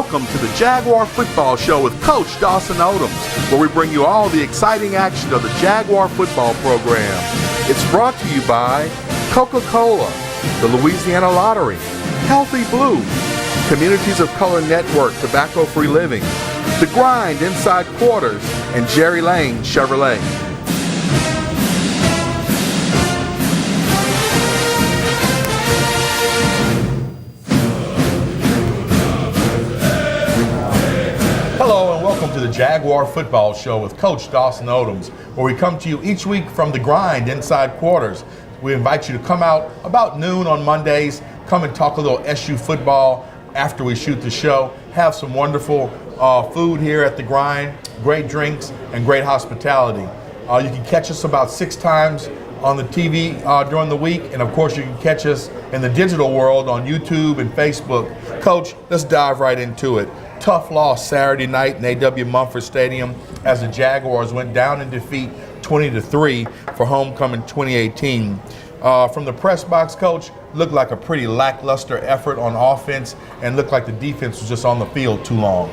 Welcome to the Jaguar Football Show with Coach Dawson Odums, where we bring you all the exciting action of the Jaguar football program. It's brought to you by Coca-Cola, the Louisiana Lottery, Healthy Blue, Communities of Color Network, Tobacco-Free Living, The Grind Inside Quarters, and Jerry Lane Chevrolet. Hello and welcome to the Jaguar Football Show with Coach Dawson Odums, where we come to you each week from The Grind Inside Quarters. We invite you to come out about noon on Mondays, come and talk a little SU football after we shoot the show, have some wonderful food here at The Grind, great drinks, and great hospitality. You can catch us about 6 times on the TV during the week, and of course you can catch us in the digital world on YouTube and Facebook. Coach, let's dive right into it. Tough loss Saturday night in A.W. Mumford Stadium as the Jaguars went down in defeat 20-3 for homecoming 2018. From the press box, Coach, looked like a pretty lackluster effort on offense and looked like the defense was just on the field too long.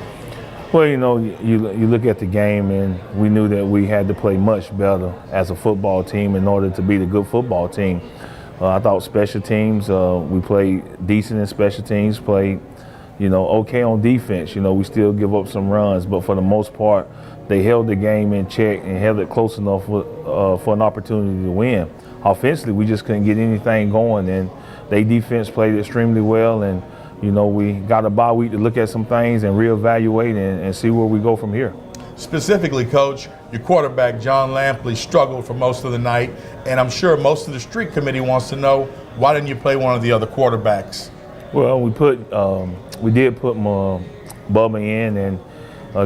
Well, you know, you look at the game and we knew that we had to play much better as a football team in order to be the good football team. I thought special teams, we played decent in special teams, played okay on defense. We still give up some runs, but for the most part, they held the game in check and held it close enough for an opportunity to win. Offensively, we just couldn't get anything going, and their defense played extremely well, and we got a bye week to look at some things and reevaluate and see where we go from here. Specifically, Coach, your quarterback, John Lampley, struggled for most of the night, and I'm sure most of the street committee wants to know, why didn't you play one of the other quarterbacks? Well, we did put Bubba in and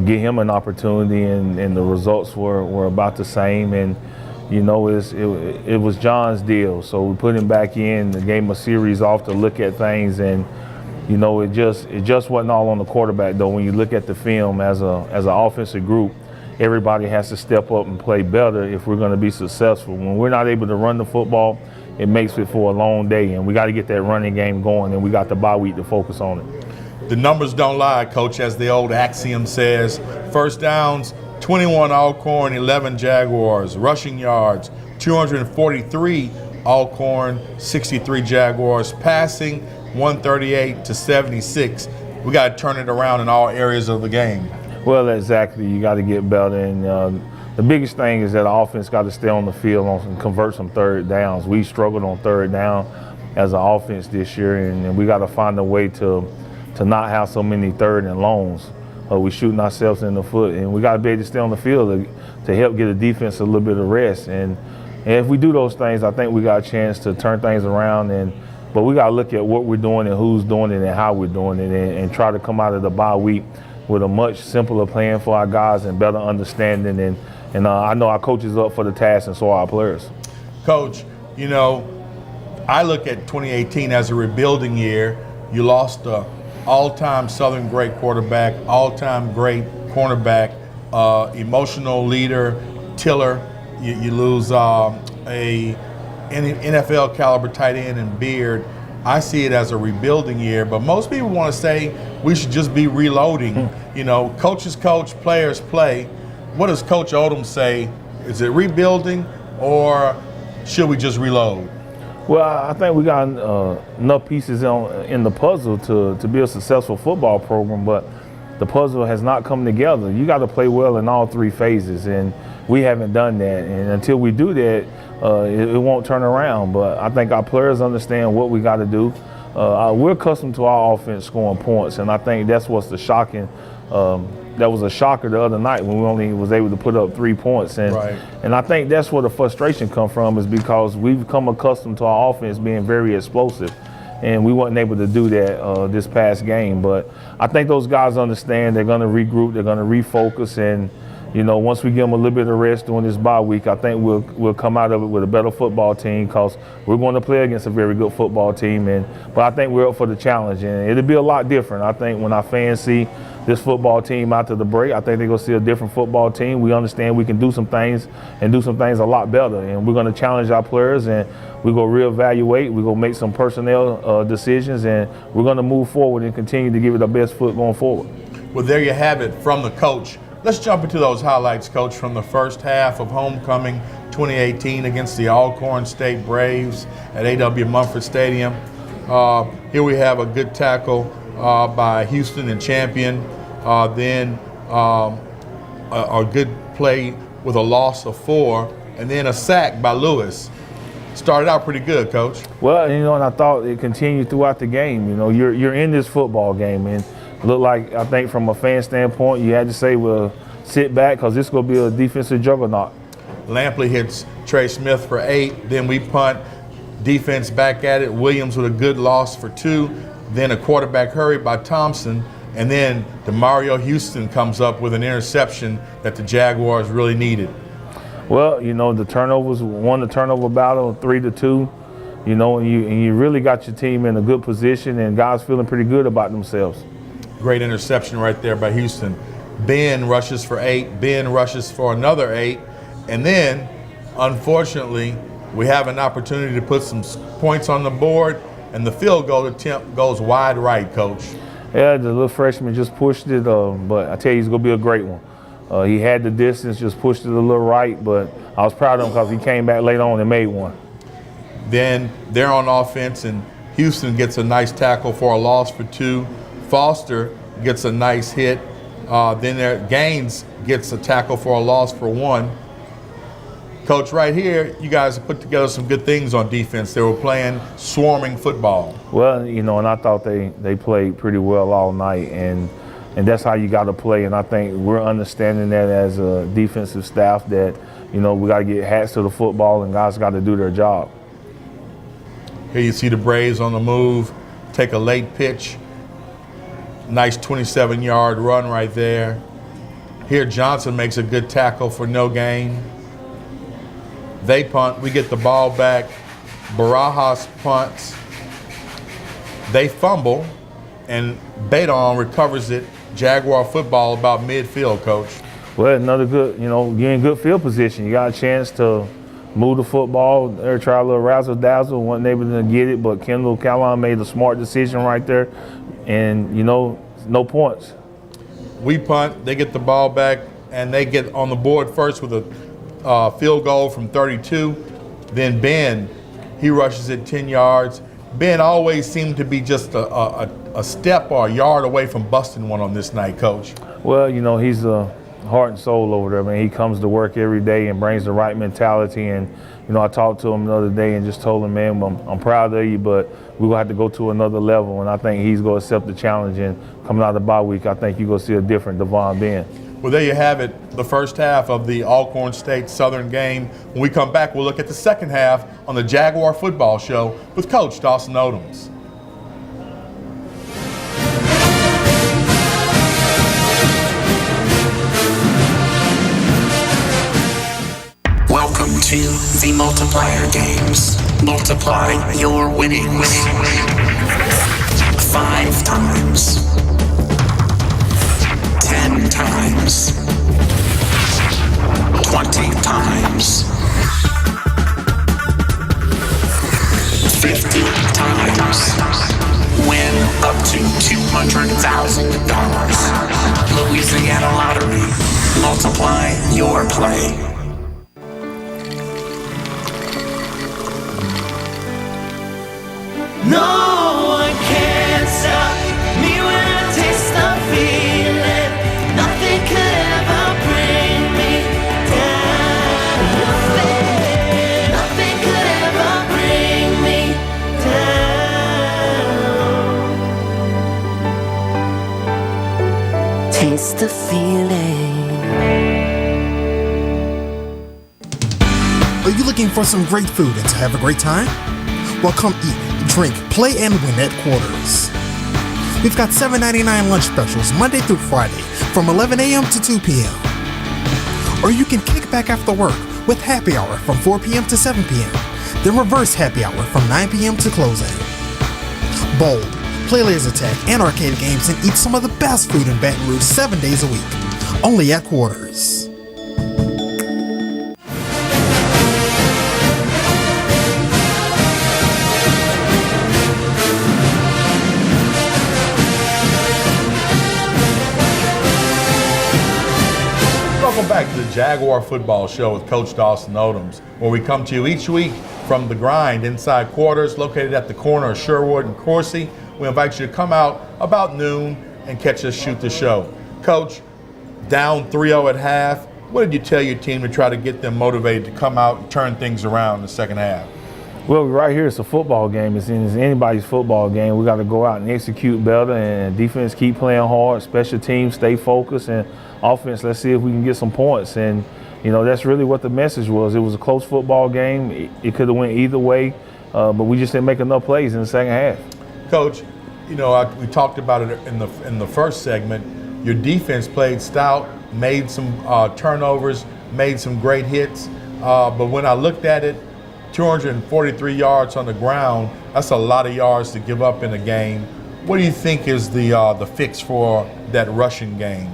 give him an opportunity, and the results were about the same. And it was John's deal, so we put him back in, gave him a series off to look at things, and it just wasn't all on the quarterback though. When you look at the film as an offensive group, everybody has to step up and play better if we're going to be successful. When we're not able to run the football, it makes it for a long day, and we got to get that running game going, and we got the bye week to focus on it. The numbers don't lie, Coach, as the old axiom says. First downs, 21 Alcorn, 11 Jaguars. Rushing yards, 243 Alcorn, 63 Jaguars. Passing, 138 to 76. We got to turn it around in all areas of the game. Well, exactly. You got to get better, and the biggest thing is that the offense got to stay on the field and convert some third downs. We struggled on third down as an offense this year, and we got to find a way to not have so many third and longs. We're shooting ourselves in the foot, and we got to be able to stay on the field to help get the defense a little bit of rest. And if we do those things, I think we got a chance to turn things around. But we got to look at what we're doing and who's doing it and how we're doing it, and try to come out of the bye week with a much simpler plan for our guys and better understanding. And I know our coach is up for the task, and so are our players. Coach, I look at 2018 as a rebuilding year. You lost the all-time Southern great quarterback, all-time great cornerback, emotional leader, Tiller. You lose a NFL caliber tight end and Beard. I see it as a rebuilding year, but most people want to say we should just be reloading. Coaches coach, players play. What does Coach Odom say? Is it rebuilding, or should we just reload? Well, I think we got enough pieces in the puzzle to be a successful football program, but the puzzle has not come together. You got to play well in all 3 phases, and we haven't done that. And until we do that, it won't turn around. But I think our players understand what we got to do. We're accustomed to our offense scoring points, and I think that's what's the shocking. That was a shocker the other night when we only was able to put up 3 points. And I think that's where the frustration comes from, is because we've become accustomed to our offense being very explosive. And we weren't able to do that this past game. But I think those guys understand. They're going to regroup. They're going to refocus. And, once we give them a little bit of rest during this bye week, I think we'll come out of it with a better football team, because we're going to play against a very good football team. But I think we're up for the challenge. And it'll be a lot different. I think when our fans see this football team after the break. I think they're going to see a different football team. We understand we can do some things and do some things a lot better. And we're going to challenge our players, and we're going to reevaluate. We're going to make some personnel decisions, and we're going to move forward and continue to give it our best foot going forward. Well, there you have it from the coach. Let's jump into those highlights, Coach, from the first half of homecoming 2018 against the Alcorn State Braves at A.W. Mumford Stadium. Here we have a good tackle by Houston and Champion. Then a good play with a loss of 4, and then a sack by Lewis. Started out pretty good, Coach. Well, and I thought it continued throughout the game. You're in this football game, and it looked like, I think from a fan standpoint, you had to say, well, sit back, because this is going to be a defensive juggernaut. Lampley hits Trey Smith for 8. Then we punt. Defense back at it. Williams with a good loss for 2. Then a quarterback hurry by Thompson. And then DeMario Houston comes up with an interception that the Jaguars really needed. Well, the turnovers won the turnover battle 3-2. And you really got your team in a good position, and guys feeling pretty good about themselves. Great interception right there by Houston. Ben rushes for 8. Ben rushes for another 8. And then, unfortunately, we have an opportunity to put some points on the board, and the field goal attempt goes wide right, Coach. Yeah, the little freshman just pushed it, but I tell you, he's going to be a great one. He had the distance, just pushed it a little right, but I was proud of him because he came back late on and made one. Then they're on offense, and Houston gets a nice tackle for a loss for 2. Foster gets a nice hit. Then Gaines gets a tackle for a loss for 1. Coach, right here, you guys have put together some good things on defense. They were playing swarming football. Well, and I thought they played pretty well all night, and that's how you got to play. And I think we're understanding that as a defensive staff that, we got to get hats to the football, and guys got to do their job. Here you see the Braves on the move, take a late pitch. Nice 27-yard run right there. Here Johnson makes a good tackle for no gain. They punt, we get the ball back. Barajas punts. They fumble, and Badon recovers it. Jaguar football about midfield, Coach. Well, another good, you're in good field position. You got a chance to move the football. They try a little razzle-dazzle, wasn't able to get it, but Kendall Callan made a smart decision right there, and, no points. We punt, they get the ball back, and they get on the board first with a field goal from 32. Then Ben, he rushes it 10 yards. Ben always seemed to be just a step or a yard away from busting one on this night, Coach. Well, he's a heart and soul over there, man. He comes to work every day and brings the right mentality. And, I talked to him the other day and just told him, man, I'm proud of you, but we're going to have to go to another level. And I think he's going to accept the challenge. And coming out of the bye week, I think you're going to see a different Devon Ben. Well, there you have it, the first half of the Alcorn State Southern game. When we come back, we'll look at the second half on the Jaguar Football Show with Coach Dawson Odums. Welcome to the multiplier games. Multiply your winnings 5 times. 10 times, 20 times, 50 times. Win up to $200,000. Louisiana Lottery. Multiply your play. No one can stop me when I taste the feeling. Nothing could ever bring me down. Nothing could ever bring me down. Taste the feeling. Are you looking for some great food and to have a great time? Well, come eat, drink, play, and win at Quarters. We've got $7.99 lunch specials Monday through Friday from 11 a.m. to 2 p.m. Or you can kick back after work with happy hour from 4 p.m. to 7 p.m. Then reverse happy hour from 9 p.m. to closing. Bold, play laser tag and arcade games, and eat some of the best food in Baton Rouge 7 days a week. Only at Quarters. Welcome back to the Jaguar Football Show with Coach Dawson Odums, where we come to you each week from the Grind inside Quarters, located at the corner of Sherwood and Coursey. We invite you to come out about noon and catch us shoot the show. Coach, down 3-0 at half, what did you tell your team to try to get them motivated to come out and turn things around in the second half? Well, right here it's a football game. It's anybody's football game. We got to go out and execute better, and defense keep playing hard. Special teams stay focused, and offense, let's see if we can get some points. And that's really what the message was. It was a close football game. It could have went either way, but we just didn't make enough plays in the second half. Coach, we talked about it in the first segment. Your defense played stout, made some turnovers, made some great hits, but when I looked at it, 243 yards on the ground, that's a lot of yards to give up in a game. What do you think is the fix for that rushing game?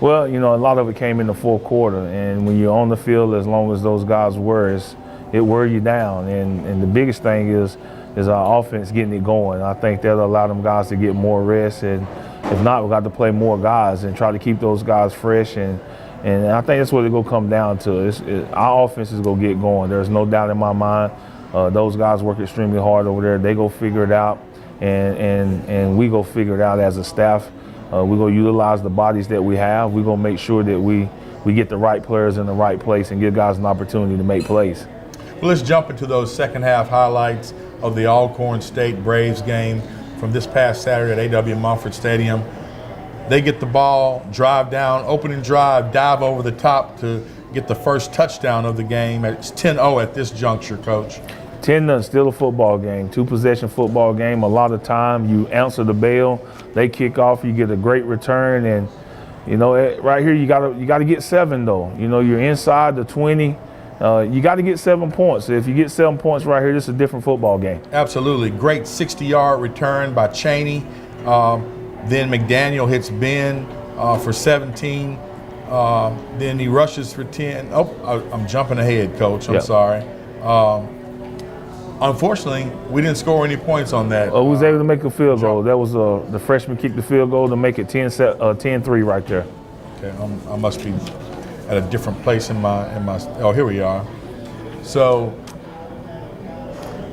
Well, a lot of it came in the fourth quarter, and when you're on the field, as long as those guys were, it wore you down. And the biggest thing is our offense getting it going. I think that'll allow them guys to get more rest, and if not, we've got to play more guys and try to keep those guys fresh. And I think that's what it's going to come down to. Our offense is going to get going. There's no doubt in my mind. Those guys work extremely hard over there. They go figure it out, and we go figure it out as a staff. We're going to utilize the bodies that we have. We're going to make sure that we get the right players in the right place and give guys an opportunity to make plays. Well, let's jump into those second half highlights of the Alcorn State Braves game from this past Saturday at A.W. Mumford Stadium. They get the ball, drive down, opening drive, dive over the top to get the first touchdown of the game. It's 10-0 at this juncture, Coach. 10-0, still a football game, two-possession football game. A lot of time, you answer the bell, they kick off, you get a great return, and right here you gotta get 7 though. You're inside the 20. You got to get 7 points. If you get 7 points right here, this is a different football game. Absolutely. Great 60-yard return by Cheney. Then McDaniel hits Ben for 17. Then he rushes for 10. Oh, I'm jumping ahead, Coach. I'm sorry. Unfortunately, we didn't score any points on that. We was able to make a field goal. That was the freshman kicked the field goal to make it 10-3 right there. Okay, I must be at a different place in my. Oh, here we are. So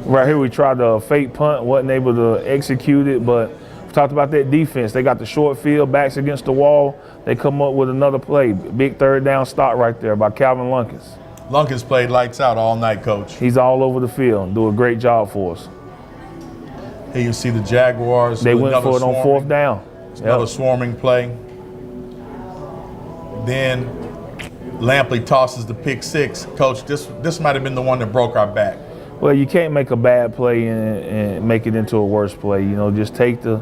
right here we tried to fake punt, wasn't able to execute it, but we talked about that defense. They got the short field, backs against the wall. They come up with another play. Big third down stop right there by Calvin Lunkins. Lunkins played lights out all night, Coach. He's all over the field, do a great job for us. Here you see the Jaguars. They went for it on fourth down. Another swarming play. Then Lampley tosses the pick six. Coach, this might have been the one that broke our back. Well, you can't make a bad play and make it into a worse play. Just take the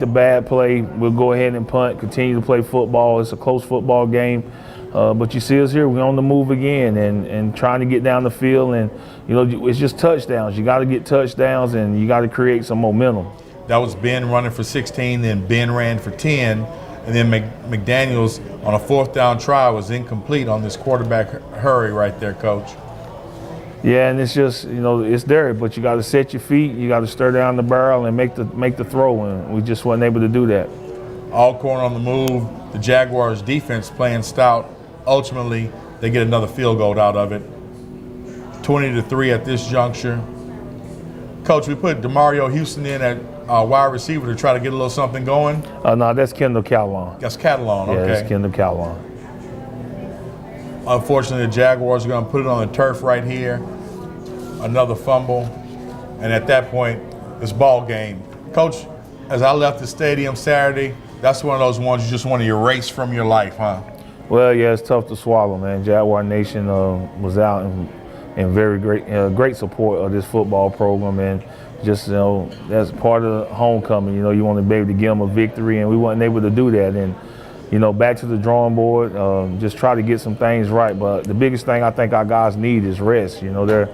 bad play. We'll go ahead and punt, continue to play football. It's a close football game. But you see us here, we're on the move again and trying to get down the field. And, it's just touchdowns. You got to get touchdowns, and you got to create some momentum. That was Ben running for 16, then Ben ran for 10. And then McDaniels on a fourth down try was incomplete on this quarterback hurry right there, Coach. Yeah, and it's just, it's there, but you got to set your feet, you got to stir down the barrel and make the throw, and we just wasn't able to do that. Alcorn on the move, the Jaguars defense playing stout. Ultimately, they get another field goal out of it. 20-3 at this juncture. Coach, we put DeMario Houston in at wide receiver to try to get a little something going. No, that's Kendall Calhoun. That's Catalon, okay. Yeah, that's Kendall Calhoun. Unfortunately, the Jaguars are going to put it on the turf right here. Another fumble. And at that point, it's ball game. Coach, as I left the stadium Saturday, that's one of those ones you just want to erase from your life, huh? Well, yeah, it's tough to swallow, man. Jaguar Nation was out in very great support of this football program, and just, that's part of the homecoming. You want to be able to give them a victory, and we weren't able to do that. And, back to the drawing board, just try to get some things right. But the biggest thing I think our guys need is rest. They're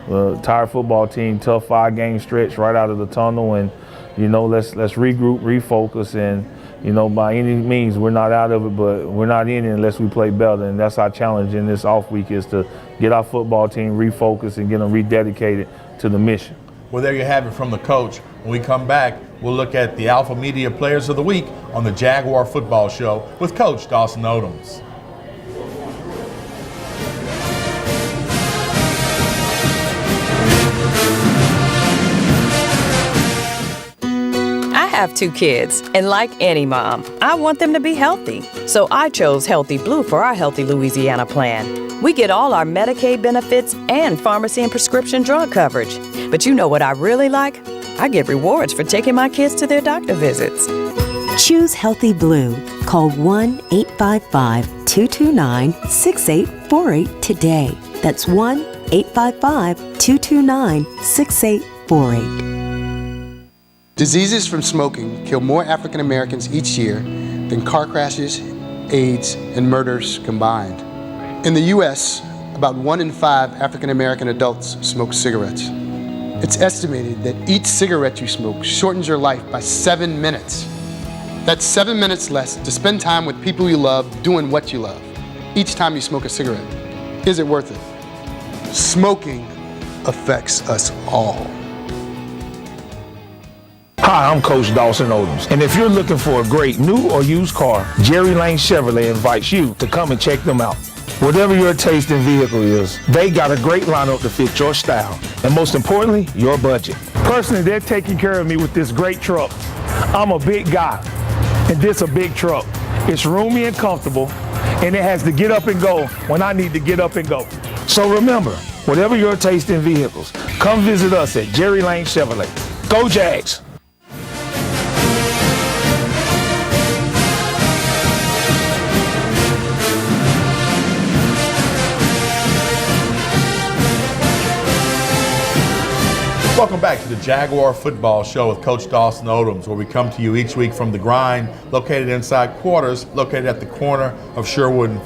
a tired football team, tough 5-game stretch right out of the tunnel, and let's regroup, refocus, and by any means, we're not out of it, but we're not in it unless we play better. And that's our challenge in this off week, is to get our football team refocused and get them rededicated to the mission. Well, there you have it from the coach. When we come back, we'll look at the Alpha Media Players of the Week on the Jaguar Football Show with Coach Dawson Odums. I have 2 kids, and like any mom, I want them to be healthy. So I chose Healthy Blue for our Healthy Louisiana plan. We get all our Medicaid benefits and pharmacy and prescription drug coverage. But you know what I really like? I get rewards for taking my kids to their doctor visits. Choose Healthy Blue. Call 1-855-229-6848 today. That's 1-855-229-6848. Diseases from smoking kill more African Americans each year than car crashes, AIDS, and murders combined. In the U.S., about 1 in 5 African American adults smoke cigarettes. It's estimated that each cigarette you smoke shortens your life by 7 minutes. That's 7 minutes less to spend time with people you love doing what you love. Each time you smoke a cigarette, is it worth it? Smoking affects us all. Hi, I'm Coach Dawson Odums, and if you're looking for a great new or used car, Jerry Lane Chevrolet invites you to come and check them out. Whatever your taste in vehicle is, they got a great lineup to fit your style, and most importantly, your budget. Personally, they're taking care of me with this great truck. I'm a big guy, and this a big truck. It's roomy and comfortable, and it has to get up and go when I need to get up and go. So remember, whatever your taste in vehicles, come visit us at Jerry Lane Chevrolet. Go Jags! Welcome back to the Jaguar Football Show with Coach Dawson Odums, where we come to you each week from the grind, located inside quarters, located at the corner of Sherwood and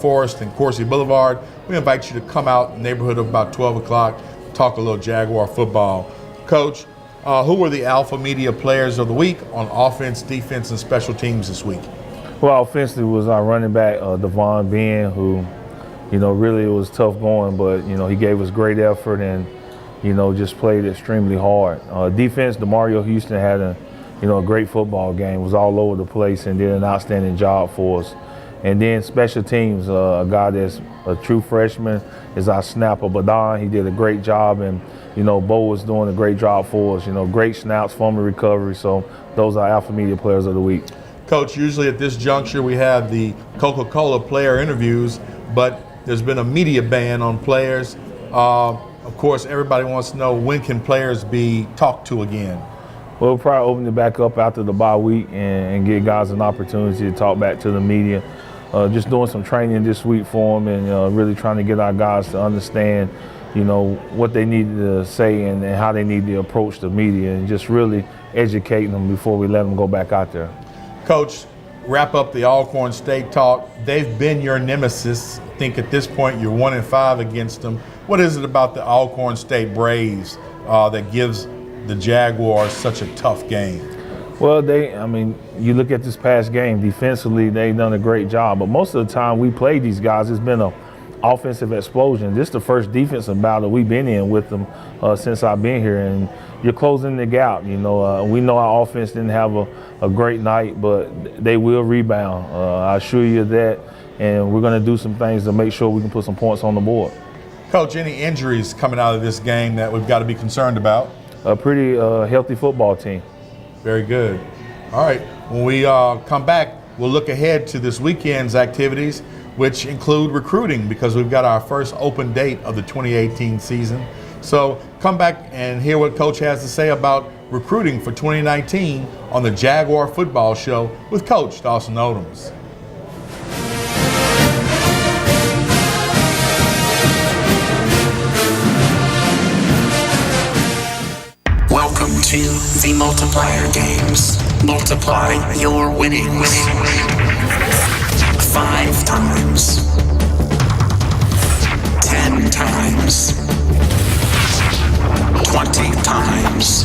Forest and Coursey Boulevard. We invite you to come out in the neighborhood of about 12 o'clock, talk a little Jaguar football. Coach, who were the Alpha Media Players of the Week on offense, defense, and special teams this week? Well, offensively was our running back, Devon Ben, who, really it was tough going, but, he gave us great effort and, just played extremely hard. Defense, DeMario Houston had a great football game, was all over the place and did an outstanding job for us. And then special teams, a guy that's a true freshman is our snapper, Badon. He did a great job, and, Bo was doing a great job for us. Great snaps, fumble recovery. So those are Alpha Media Players of the Week. Coach, usually at this juncture we have the Coca-Cola player interviews, but there's been a media ban on players. Of course, everybody wants to know, when can players be talked to again? We'll probably open it back up after the bye week and give guys an opportunity to talk back to the media. Just doing some training this week for them and really trying to get our guys to understand, what they need to say and how they need to approach the media, and just really educating them before we let them go back out there. Coach, wrap up the Alcorn State talk. They've been your nemesis. I think at this point you're 1-5 against them. What is it about the Alcorn State Braves that gives the Jaguars such a tough game? Well, you look at this past game, defensively, they've done a great job. But most of the time we play these guys, it's been an offensive explosion. This is the first defensive battle we've been in with them since I've been here. And you're closing the gap. We know our offense didn't have a great night, but they will rebound. I assure you that. And we're going to do some things to make sure we can put some points on the board. Coach, any injuries coming out of this game that we've got to be concerned about? A pretty healthy football team. Very good. All right, when we come back, we'll look ahead to this weekend's activities, which include recruiting, because we've got our first open date of the 2018 season. So come back and hear what Coach has to say about recruiting for 2019 on the Jaguar Football Show with Coach Dawson Odums. Welcome to the multiplier games. Multiply your winnings. 5 times. 10 times. 20 times.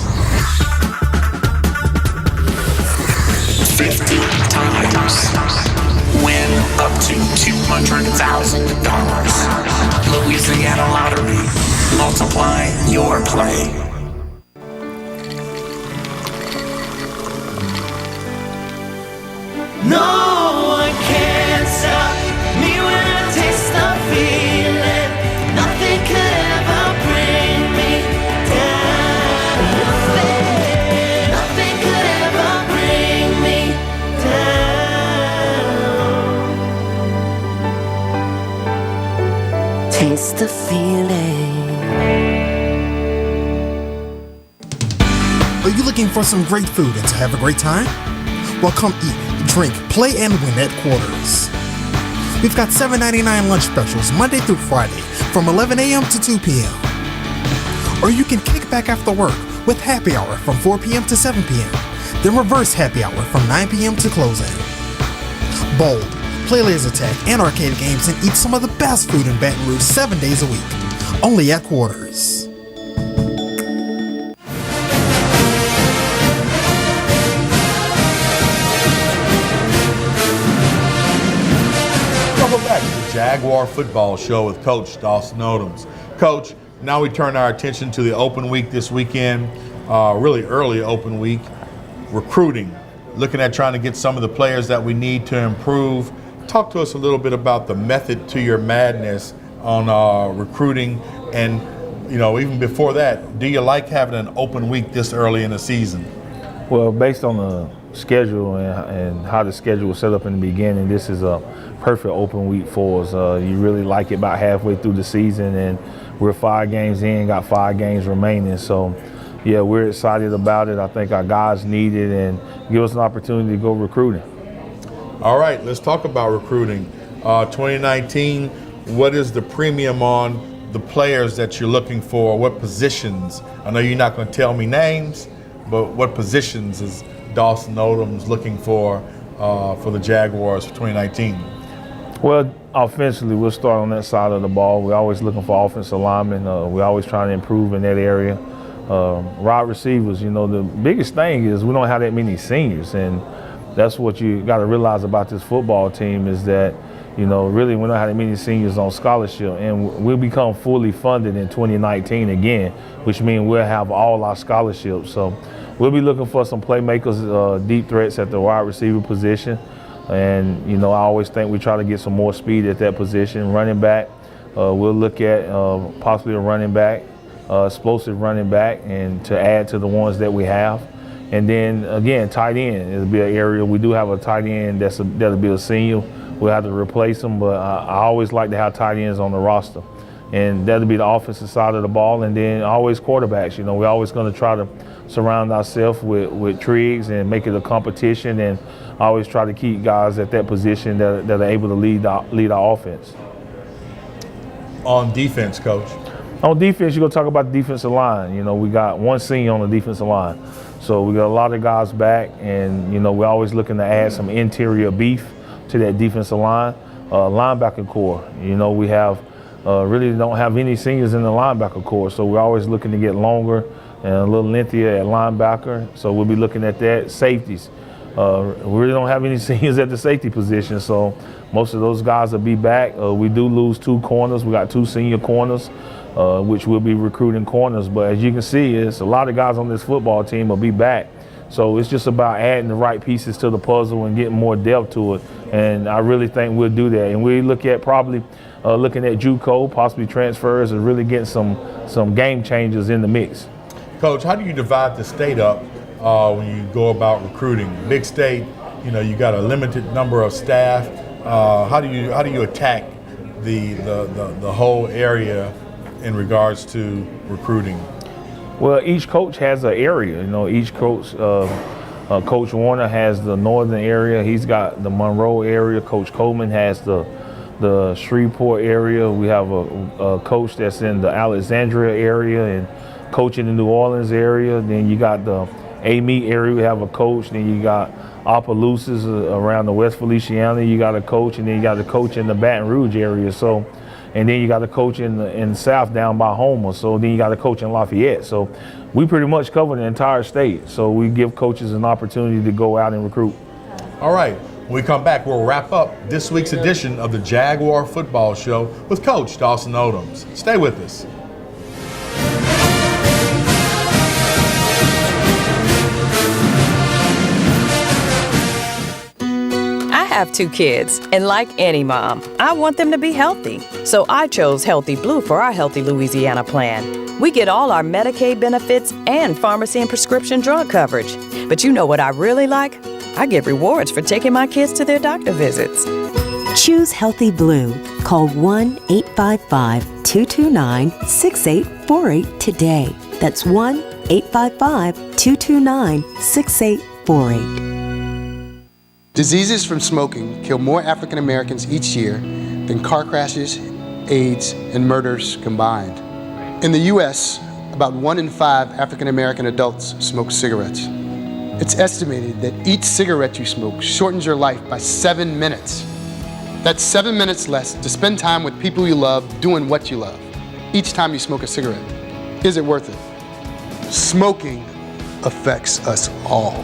50 times. Win up to $200,000. Louisiana Lottery. Multiply your play. No one can stop me when I taste the feeling. Nothing could ever bring me down. Nothing could ever bring me down. Taste the feeling. Are you looking for some great food and to have a great time? Well, come eat, drink, play, and win at Quarters. We've got $7.99 lunch specials Monday through Friday from 11 a.m. to 2 p.m. Or you can kick back after work with happy hour from 4 p.m. to 7 p.m. Then reverse happy hour from 9 p.m. to closing. Bowl, play laser tag, and arcade games and eat some of the best food in Baton Rouge 7 days a week. Only at Quarters. Welcome back to the Jaguar Football Show with Coach Dawson Odums. Coach, now we turn our attention to the open week this weekend, really early open week, recruiting, looking at trying to get some of the players that we need to improve. Talk to us a little bit about the method to your madness on recruiting, and even before that, do you like having an open week this early in the season? Well, based on the schedule and how the schedule was set up in the beginning, this is a perfect open week for us. You really like it about halfway through the season, and we're 5 games in, got 5 games remaining. So, yeah, we're excited about it. I think our guys need it and give us an opportunity to go recruiting. All right, let's talk about recruiting. 2019, what is the premium on the players that you're looking for? What positions? I know you're not going to tell me names, but what positions is Dawson Odums looking for the Jaguars for 2019? Well, offensively, we'll start on that side of the ball. We're always looking for offensive linemen. We're always trying to improve in that area. Wide receivers, the biggest thing is we don't have that many seniors, and that's what you got to realize about this football team is that, really we don't have that many seniors on scholarship, and we'll become fully funded in 2019 again, which means we'll have all our scholarships. So we'll be looking for some playmakers, deep threats at the wide receiver position. And, I always think we try to get some more speed at that position. Running back, we'll look at possibly a running back, explosive running back, and to add to the ones that we have. And then, again, tight end. It'll be an area. We do have a tight end that'll be a senior. We'll have to replace him, but I always like to have tight ends on the roster. And that'll be the offensive side of the ball. And then always quarterbacks. We're always going to try to surround ourselves with Triggs and make it a competition, and always try to keep guys at that position that are able to lead our offense. On defense, Coach? On defense, you're going to talk about the defensive line. We got 1 senior on the defensive line. So we got a lot of guys back, and, we're always looking to add some interior beef to that defensive line. Linebacker core, we have really don't have any seniors in the linebacker core, so we're always looking to get longer and a little lengthier at linebacker. So we'll be looking at that. Safeties. We really don't have any seniors at the safety position, so most of those guys will be back. We do lose 2 corners. We got 2 senior corners, which we'll be recruiting corners. But as you can see, it's a lot of guys on this football team will be back. So it's just about adding the right pieces to the puzzle and getting more depth to it. And I really think we'll do that. And we look at probably looking at JUCO, possibly transfers, and really getting some game changers in the mix. Coach, how do you divide the state up when you go about recruiting? Big state, you got a limited number of staff. How do you attack the whole area in regards to recruiting? Well, each coach has an area. Each coach, Coach Warner has the northern area. He's got the Monroe area. Coach Coleman has the Shreveport area. We have a coach that's in the Alexandria area and coach in the New Orleans area. Then you got the Amite area. We have a coach. Then you got Opelousas around the West Feliciana. You got a coach, and then you got a coach in the Baton Rouge area. So. And then you got a coach in the South down by Homer. So then you got a coach in Lafayette. So we pretty much cover the entire state. So we give coaches an opportunity to go out and recruit. All right, when we come back, we'll wrap up this week's edition of the Jaguar Football Show with Coach Dawson Odums. Stay with us. I have 2 kids, and like any mom, I want them to be healthy. So I chose Healthy Blue for our Healthy Louisiana plan. We get all our Medicaid benefits and pharmacy and prescription drug coverage. But you know what I really like? I get rewards for taking my kids to their doctor visits. Choose Healthy Blue. Call 1-855-229-6848 today. That's 1-855-229-6848. Diseases from smoking kill more African Americans each year than car crashes, AIDS, and murders combined. In the U.S., about 1 in 5 African American adults smoke cigarettes. It's estimated that each cigarette you smoke shortens your life by 7 minutes. That's 7 minutes less to spend time with people you love doing what you love. Each time you smoke a cigarette. Is it worth it? Smoking affects us all.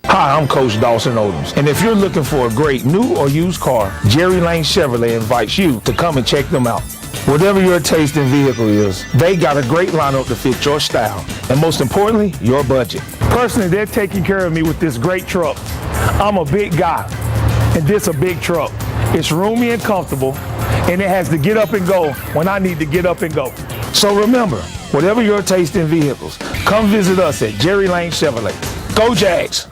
Hi, I'm Coach Dawson Odums, and if you're looking for a great new or used car, Jerry Lane Chevrolet invites you to come and check them out. Whatever your taste in vehicle is, they got a great lineup to fit your style, and most importantly, your budget. Personally, they're taking care of me with this great truck. I'm a big guy, and this a big truck. It's roomy and comfortable, and it has to get up and go when I need to get up and go. So remember, whatever your taste in vehicles, come visit us at Jerry Lane Chevrolet. Go Jags!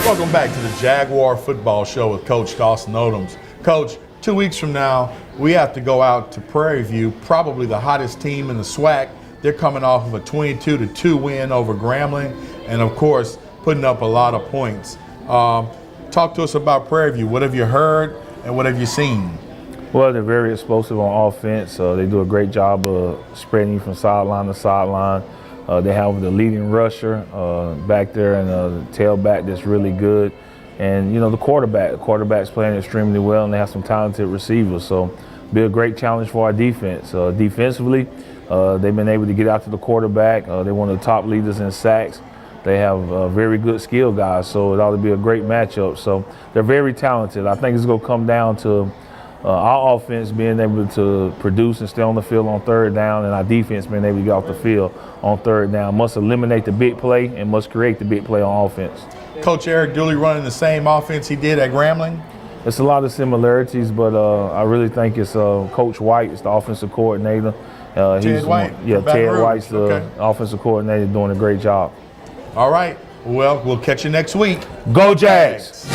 Welcome back to the Jaguar Football Show with Coach Dawson Odums. Coach, 2 weeks from now, we have to go out to Prairie View, probably the hottest team in the SWAC. They're coming off of a 22-2 win over Grambling, and of course, putting up a lot of points. Talk to us about Prairie View. What have you heard, and what have you seen? Well, they're very explosive on offense. They do a great job of spreading you from sideline to sideline. They have the leading rusher back there and the tailback that's really good. And, you know, the quarterback's playing extremely well, and they have some talented receivers. So be a great challenge for our defense. Defensively, they've been able to get out to the quarterback. They're one of the top leaders in sacks. They have very good skill guys, so it ought to be a great matchup. So they're very talented. I think it's going to come down to our offense being able to produce and stay on the field on 3rd down, and our defense being able to get off the field on 3rd down. Must eliminate the big play and must create the big play on offense. Coach Eric Dooley running the same offense he did at Grambling? It's a lot of similarities, but I really think it's Coach White, it's the offensive coordinator. Ted White? Ted White's the offensive coordinator, doing a great job. All right. Well, we'll catch you next week. Go Jags!